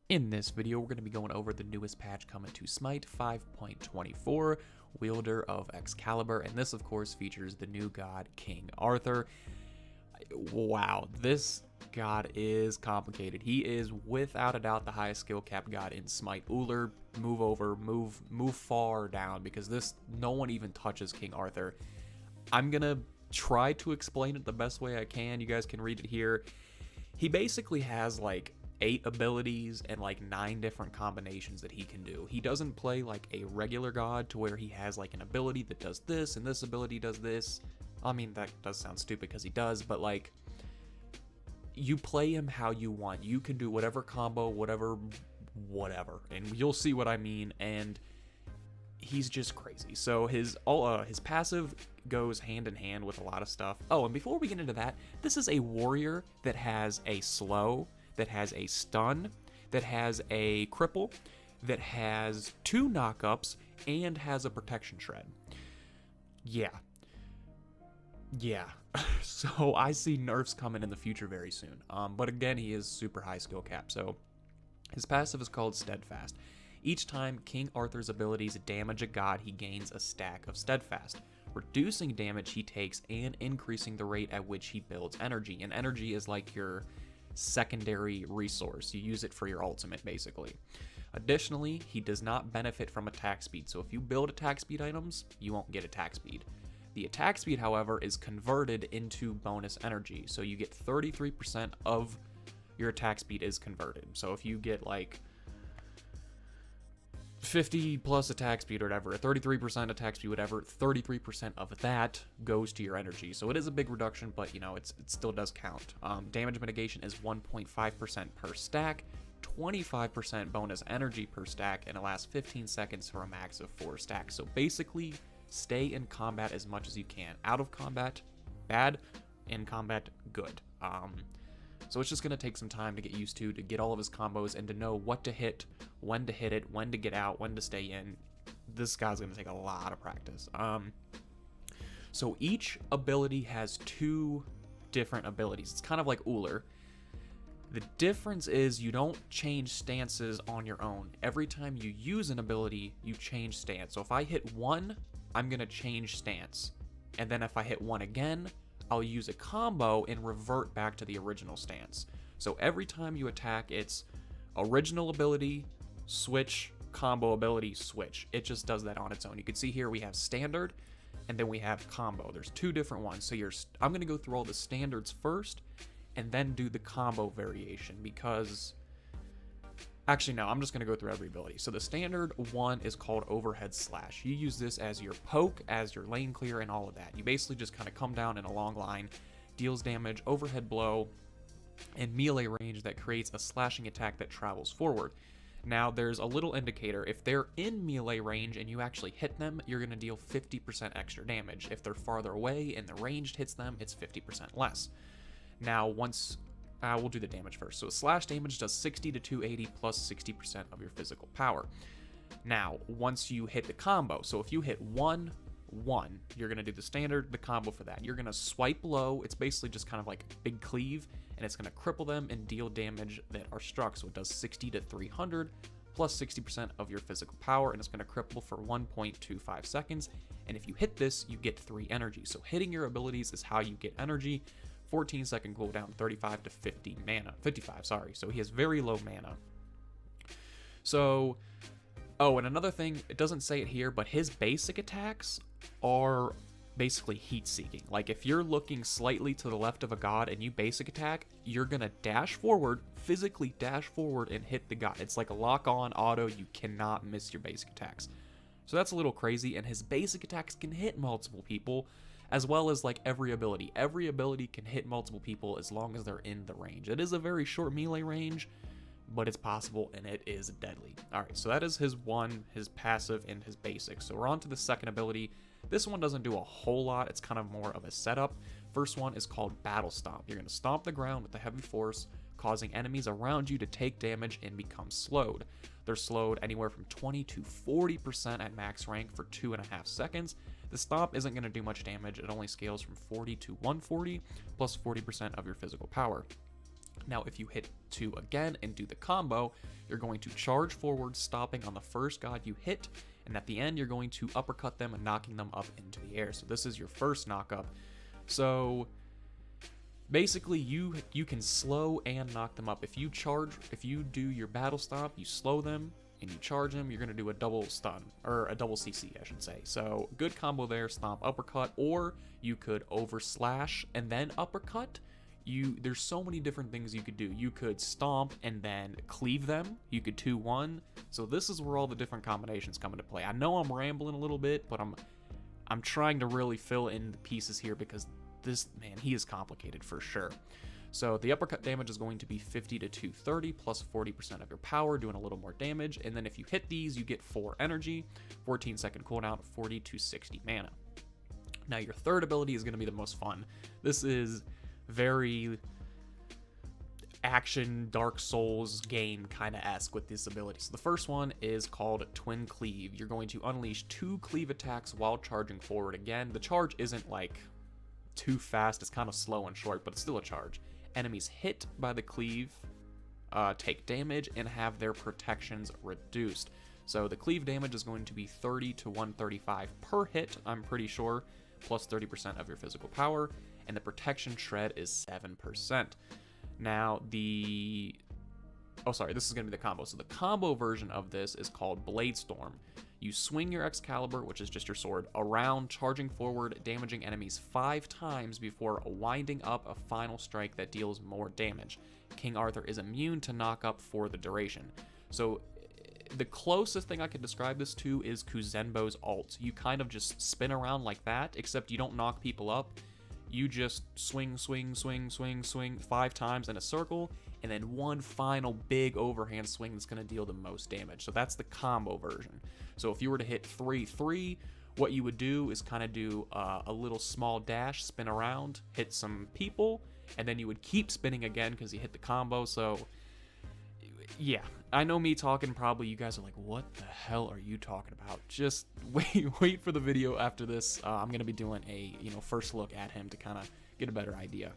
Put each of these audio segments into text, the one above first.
In this video, we're going to be going over the newest patch coming to SMITE 5.24, Wielder of Excalibur, and this, of course, features the new god, King Arthur. Wow, this god is complicated. He is, without a doubt, the highest skill cap god in SMITE. Uller, move over, move far down, because no one even touches King Arthur. I'm going to try to explain it the best way I can. You guys can read it here. He basically has, like, 8 abilities and like 9 different combinations that he can do. He doesn't play like a regular god to where he has like an ability that does this and this ability does this. I mean, that does sound stupid because he does, but like, you play him how you want. You can do whatever combo, whatever, and you'll see what I mean. And he's just crazy. So his passive goes hand in hand with a lot of stuff. Oh, and before we get into that, this is a warrior that has a slow, that has a stun, that has a cripple, that has 2 knockups, and has a protection shred. Yeah. So I see nerfs coming in the future very soon. But again, he is super high skill cap. So his passive is called Steadfast. Each time King Arthur's abilities damage a god, he gains a stack of Steadfast, reducing damage he takes and increasing the rate at which he builds energy. And energy is like your secondary resource. You use it for your ultimate, basically. Additionally, he does not benefit from attack speed, so if you build attack speed items, you won't get attack speed. The attack speed, however, is converted into bonus energy, so you get 33% of your attack speed is converted. So if you get like 50 plus attack speed or whatever, 33% attack speed, whatever, 33% of that goes to your energy. So it is a big reduction, but you know, it still does count. Damage mitigation is 1.5% per stack, 25% bonus energy per stack, and it lasts 15 seconds for a max of 4 stacks. So basically, stay in combat as much as you can. Out of combat, bad. In combat, good. So it's just going to take some time to get used to get all of his combos, and to know what to hit, when to hit it, when to get out, when to stay in. This guy's going to take a lot of practice. So each ability has 2 different abilities. It's kind of like Uller. The difference is you don't change stances on your own. Every time you use an ability, you change stance. So if I hit 1, I'm going to change stance. And then if I hit 1 again, I'll use a combo and revert back to the original stance. So every time you attack, it's original ability, switch, combo ability, switch. It just does that on its own. You can see here we have standard, and then we have combo. There's 2 different ones. So I'm going to go through all the standards first, and then do the combo variation, because actually, no, I'm just going to go through every ability. So the standard one is called Overhead Slash. You use this as your poke, as your lane clear, and all of that. You basically just kind of come down in a long line, deals damage, overhead blow, and melee range that creates a slashing attack that travels forward. Now, there's a little indicator. If they're in melee range and you actually hit them, you're going to deal 50% extra damage. If they're farther away and the ranged hits them, it's 50% less. Now, we'll do the damage first. So slash damage does 60 to 280 plus 60% of your physical power. Now, once you hit the combo, so if you hit 1, 1, you're going to do the standard, the combo for that. You're going to swipe low. It's basically just kind of like a big cleave, and it's going to cripple them and deal damage that are struck. So it does 60 to 300 plus 60% of your physical power, and it's going to cripple for 1.25 seconds. And if you hit this, you get 3 energy. So hitting your abilities is how you get energy. 14-second cooldown, 35 to 50 mana. 55, sorry. So he has very low mana. So, oh, and another thing, it doesn't say it here, but his basic attacks are basically heat-seeking. Like, if you're looking slightly to the left of a god and you basic attack, you're gonna dash forward, physically dash forward and hit the god. It's like a lock-on auto. You cannot miss your basic attacks. So that's a little crazy, and his basic attacks can hit multiple people, as well as like every ability. Every ability can hit multiple people as long as they're in the range. It is a very short melee range, but it's possible, and it is deadly. All right, so that is his passive, and his basic. So we're on to the second ability. This one doesn't do a whole lot. It's kind of more of a setup. First one is called Battle Stomp. You're going to stomp the ground with a heavy force, causing enemies around you to take damage and become slowed. They're slowed anywhere from 20 to 40% at max rank for 2.5 seconds. The stomp isn't going to do much damage. It only scales from 40 to 140 plus 40% of your physical power. Now, if you hit 2 again and do the combo, you're going to charge forward, stopping on the first god you hit, and at the end, you're going to uppercut them and knocking them up into the air. So this is your first knockup. So basically, you can slow and knock them up. If you do your battle stomp, you slow them, and you charge them, you're going to do a double stun, or a double CC, I should say. So good combo there, stomp, uppercut, or you could over slash and then uppercut. There's so many different things you could do. You could stomp and then cleave them. You could 2-1. So this is where all the different combinations come into play. I know I'm rambling a little bit, but I'm trying to really fill in the pieces here because this, man, he is complicated for sure. So the uppercut damage is going to be 50 to 230 plus 40% of your power, doing a little more damage. And then if you hit these, you get 4 energy, 14-second cooldown, 40 to 60 mana. Now your third ability is going to be the most fun. This is very action Dark Souls game kind of esque with this ability. So the first one is called Twin Cleave. You're going to unleash 2 cleave attacks while charging forward. Again, the charge isn't like too fast, it's kind of slow and short, but it's still a charge. Enemies hit by the cleave take damage and have their protections reduced. So the cleave damage is going to be 30 to 135 per hit, I'm pretty sure, plus 30% of your physical power, and the protection shred is 7%. Now this is going to be the combo. So the combo version of this is called Blade Storm. You swing your Excalibur, which is just your sword, around, charging forward, damaging enemies 5 times before winding up a final strike that deals more damage. King Arthur is immune to knock up for the duration. So the closest thing I could describe this to is Kuzenbo's ult. You kind of just spin around like that, except you don't knock people up. You just swing 5 times in a circle, and then one final big overhand swing that's going to deal the most damage. So that's the combo version. So if you were to hit 3-3, what you would do is kind of do a little small dash, spin around, hit some people, and then you would keep spinning again because you hit the combo. So yeah, I know me talking, probably you guys are like, what the hell are you talking about? Just wait for the video after this. I'm going to be doing a first look at him to kind of get a better idea.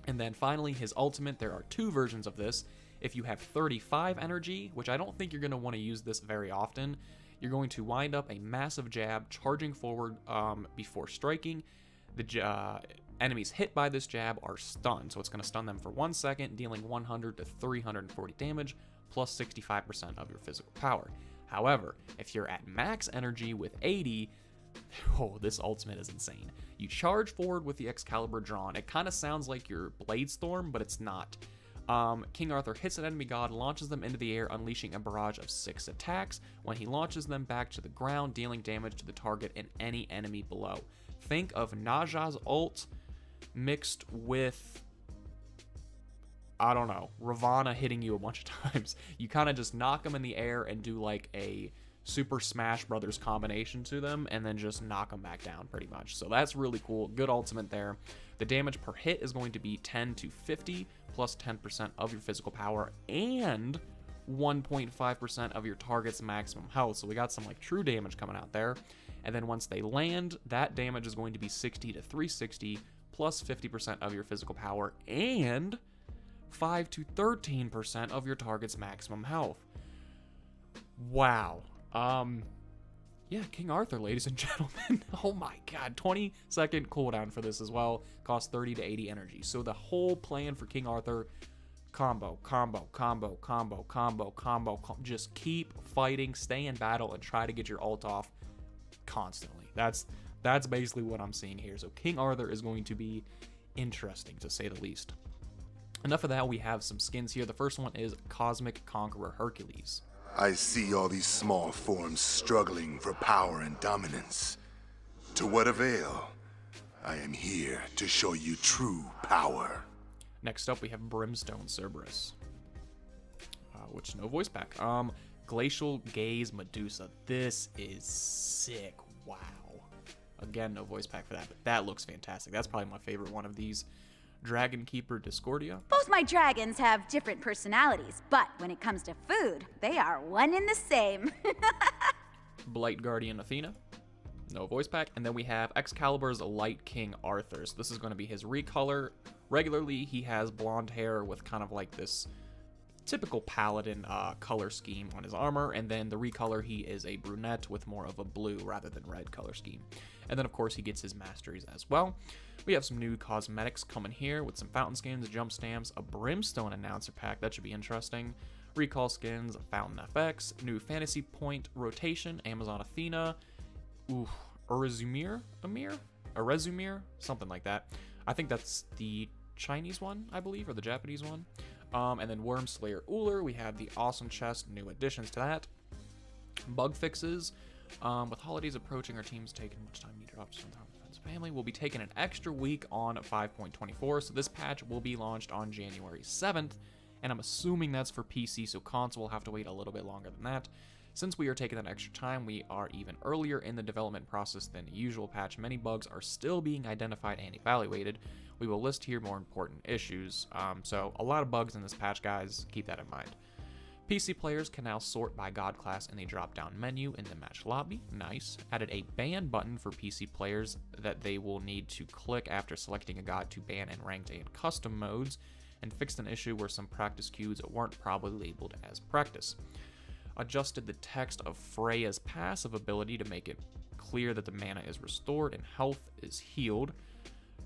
And then finally, his ultimate. There are 2 versions of this. If you have 35 energy, which I don't think you're going to want to use this very often, you're going to wind up a massive jab, charging forward before striking. The enemies hit by this jab are stunned, so it's going to stun them for 1 second, dealing 100 to 340 damage, plus 65% of your physical power. However, if you're at max energy with 80, this ultimate is insane. You charge forward with the Excalibur drawn. It kind of sounds like your Blade Storm, but it's not. King Arthur hits an enemy god, launches them into the air, unleashing a barrage of 6 attacks. When he launches them back to the ground, dealing damage to the target and any enemy below. Think of Naja's ult mixed with, I don't know, Ravana hitting you a bunch of times. You kind of just knock them in the air and do like a Super Smash Brothers combination to them, and then just knock them back down pretty much. So that's really cool. Good ultimate there. The damage per hit is going to be 10 to 50 plus 10% of your physical power and 1.5% of your target's maximum health. So we got some like true damage coming out there. And then once they land, that damage is going to be 60 to 360 plus 50% of your physical power and 5 to 13% of your target's maximum health. Wow. Yeah, King Arthur, ladies and gentlemen. Oh my god, 20-second cooldown for this as well. Costs 30 to 80 energy. So the whole plan for King Arthur, combo. Just keep fighting, stay in battle, and try to get your ult off constantly. That's basically what I'm seeing here. So King Arthur is going to be interesting, to say the least. Enough of that, we have some skins here. The first one is Cosmic Conqueror Hercules. I see all these small forms struggling for power and dominance. To what avail? I am here to show you true power. Next up, we have Brimstone Cerberus, which no voice pack. Glacial Gaze Medusa. This is sick. Wow. Again, no voice pack for that, but that looks fantastic. That's probably my favorite one of these. Dragon Keeper Discordia. Both my dragons have different personalities, but when it comes to food, they are one and the same. Blight Guardian Athena. No voice pack. And then we have Excalibur's Light King Arthur. So this is going to be his recolor. Regularly, he has blonde hair with kind of like this typical paladin color scheme on his armor, and then the recolor, he is a brunette with more of a blue rather than red color scheme. And then of course he gets his masteries as well. We have some new cosmetics coming here with some fountain skins, jump stamps, a brimstone announcer pack, that should be interesting, recall skins, fountain FX, new fantasy point rotation, Amazon Athena, Erezumir, something like that. I think that's the Chinese one, I believe, or the Japanese one. And then Wormslayer Uller, we have the awesome chest, new additions to that. Bug fixes. With holidays approaching, our team's taking much time to drop some time with friends and family. We'll be taking an extra week on 5.24, so this patch will be launched on January 7th, and I'm assuming that's for PC, so console will have to wait a little bit longer than that. Since we are taking that extra time, we are even earlier in the development process than the usual patch. Many bugs are still being identified and evaluated. We will list here more important issues. So a lot of bugs in this patch, guys. Keep that in mind. PC players can now sort by god class in the drop-down menu in the match lobby. Nice. Added a ban button for PC players that they will need to click after selecting a god to ban in ranked and custom modes, and fixed an issue where some practice queues weren't probably labeled as practice. Adjusted the text of Freya's passive ability to make it clear that the mana is restored and health is healed.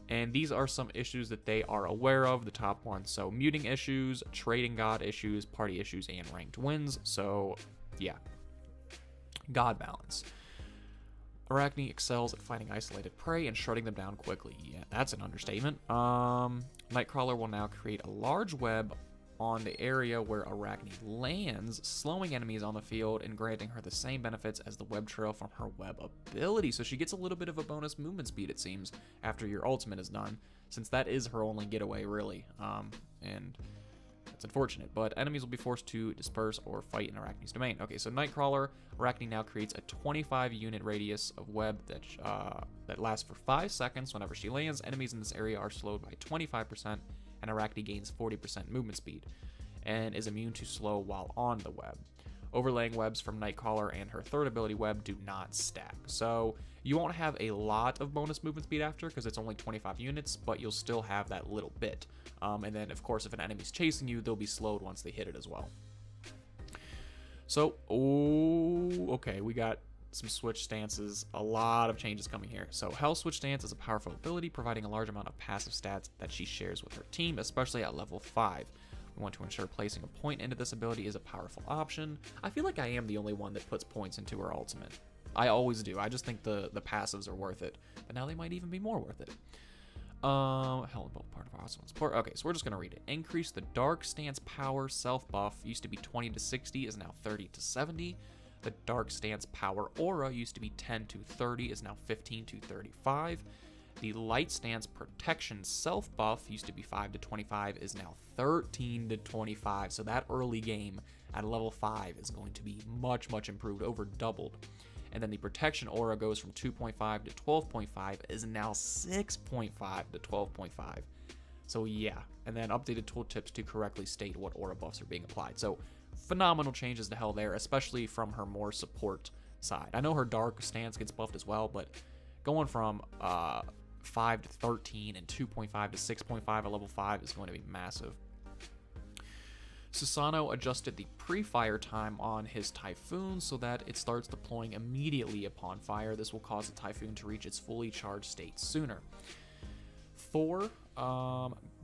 And these are some issues that they are aware of, the top ones. So muting issues, trading god issues, party issues, and ranked wins. So yeah, god balance. Arachne excels at finding isolated prey and shutting them down quickly. Yeah, that's an understatement. Nightcrawler will now create a large web on the area where Arachne lands, slowing enemies on the field and granting her the same benefits as the web trail from her web ability. So she gets a little bit of a bonus movement speed, it seems, after your ultimate is done, since that is her only getaway, really. And it's unfortunate, but enemies will be forced to disperse or fight in Arachne's domain. Okay, so Nightcrawler, Arachne now creates a 25 unit radius of web that lasts for 5 seconds whenever she lands. Enemies in this area are slowed by 25%, and Arachne gains 40% movement speed, and is immune to slow while on the web. Overlaying webs from Nightcrawler and her third ability web do not stack. So you won't have a lot of bonus movement speed after, because it's only 25 units, but you'll still have that little bit. And then, of course, if an enemy's chasing you, they'll be slowed once they hit it as well. So, okay, we got some switch stances, a lot of changes coming here. So Hell Switch Stance is a powerful ability, providing a large amount of passive stats that she shares with her team, especially at level 5. We want to ensure placing a point into this ability is a powerful option. I feel like I am the only one that puts points into her ultimate. I always do. I just think the passives are worth it, but now they might even be more worth it. Hell, both part of our awesome support. Okay, so we're just gonna read it. Increase the Dark Stance power self buff. Used to be 20 to 60, is now 30 to 70. The Dark Stance power aura used to be 10 to 30, is now 15 to 35. The Light Stance protection self buff used to be 5 to 25, is now 13 to 25. So that early game at level 5 is going to be much, much improved, over doubled. And then the protection aura goes from 2.5 to 12.5, is now 6.5 to 12.5. So yeah, and then updated tooltips to correctly state what aura buffs are being applied. So phenomenal changes to Hell there, especially from her more support side. I know her Dark Stance gets buffed as well, but going from 5 to 13 and 2.5 to 6.5 at level 5 is going to be massive. Susano adjusted the pre-fire time on his Typhoon so that it starts deploying immediately upon fire. This will cause the Typhoon to reach its fully charged state sooner. Thor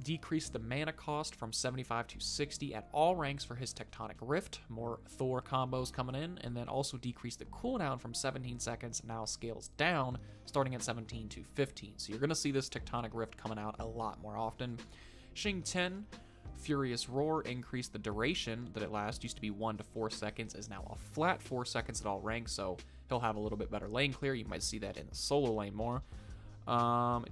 decreased the mana cost from 75 to 60 at all ranks for his Tectonic Rift. More Thor combos coming in, and then also decreased the cooldown from 17 seconds, now scales down, starting at 17 to 15. So you're going to see this Tectonic Rift coming out a lot more often. Xing 10, Furious Roar, increased the duration that it lasts. Used to be 1 to 4 seconds, is now a flat 4 seconds at all ranks, so he'll have a little bit better lane clear. You might see that in the solo lane more.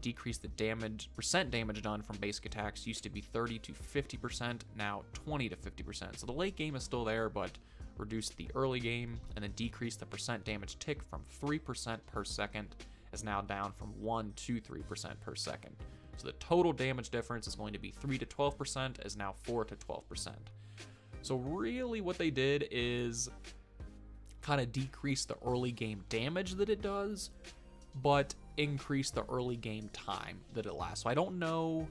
Decreased the percent damage done from basic attacks. Used to be 30 to 50%, now 20 to 50%. So the late game is still there, but reduced the early game, and then decreased the percent damage tick from 3% per second, is now down from 1 to 3% per second. So the total damage difference is going to be 3 to 12%, is now 4 to 12%. So really what they did is kind of decrease the early game damage that it does, but increase the early game time that it lasts. So I don't know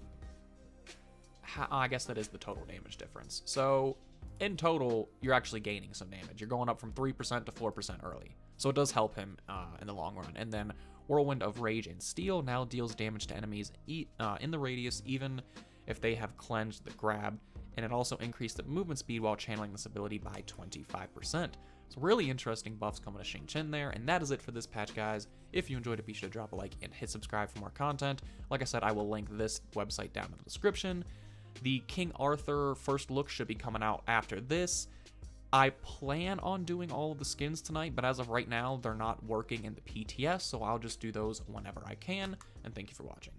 how, I guess that is the total damage difference. So in total, you're actually gaining some damage. You're going up from 3% to 4% early. So it does help him in the long run. And then Whirlwind of Rage and Steel now deals damage to enemies in the radius, even if they have cleansed the grab. And it also increased the movement speed while channeling this ability by 25%. So really interesting buffs coming to Shang Chen there. And that is it for this patch, guys. If you enjoyed it, be sure to drop a like and hit subscribe for more content. Like I said, I will link this website down in the description. The King Arthur first look should be coming out after this. I plan on doing all of the skins tonight, but as of right now, they're not working in the PTS, so I'll just do those whenever I can, and thank you for watching.